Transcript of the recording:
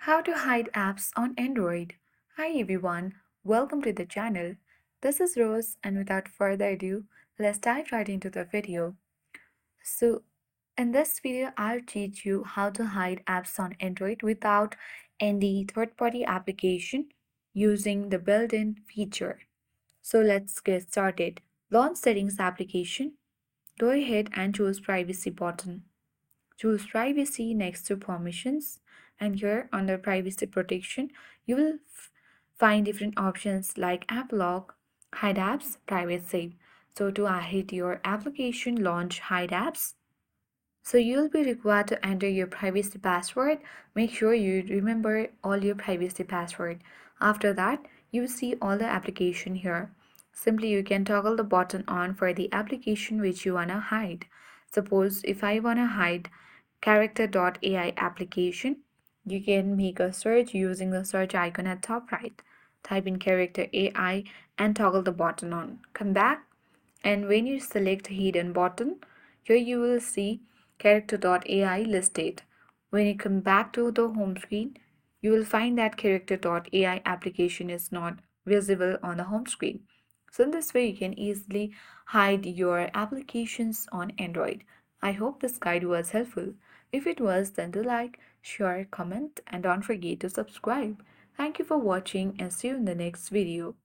How to hide apps on Android. Hi everyone, welcome to the channel. This is Rose, and without further ado, let's dive right into the video. So, in this video, I'll teach you how to hide apps on Android without any third-party application using the built-in feature. So let's get started. Launch Settings application. Go ahead and choose Privacy button. Choose privacy next to permissions, and here under privacy protection you will find different options like app lock, hide apps, private save. So to hide your application, launch hide apps. So you'll be required to enter your privacy password. Make sure you remember all your privacy password. After that, you see all the application here. Simply you can toggle the button on for the application which you wanna hide. Suppose if I wanna hide Character.AI application, you can make a search using the search icon at top right. Type in Character.AI and toggle the button on. Come back, and when you select hidden button, here you will see Character.AI listed. When you come back to the home screen, you will find that Character.AI application is not visible on the home screen. So in this way, you can easily hide your applications on Android. I hope this guide was helpful. If it was, then do like, share, comment, and don't forget to subscribe. Thank you for watching and see you in the next video.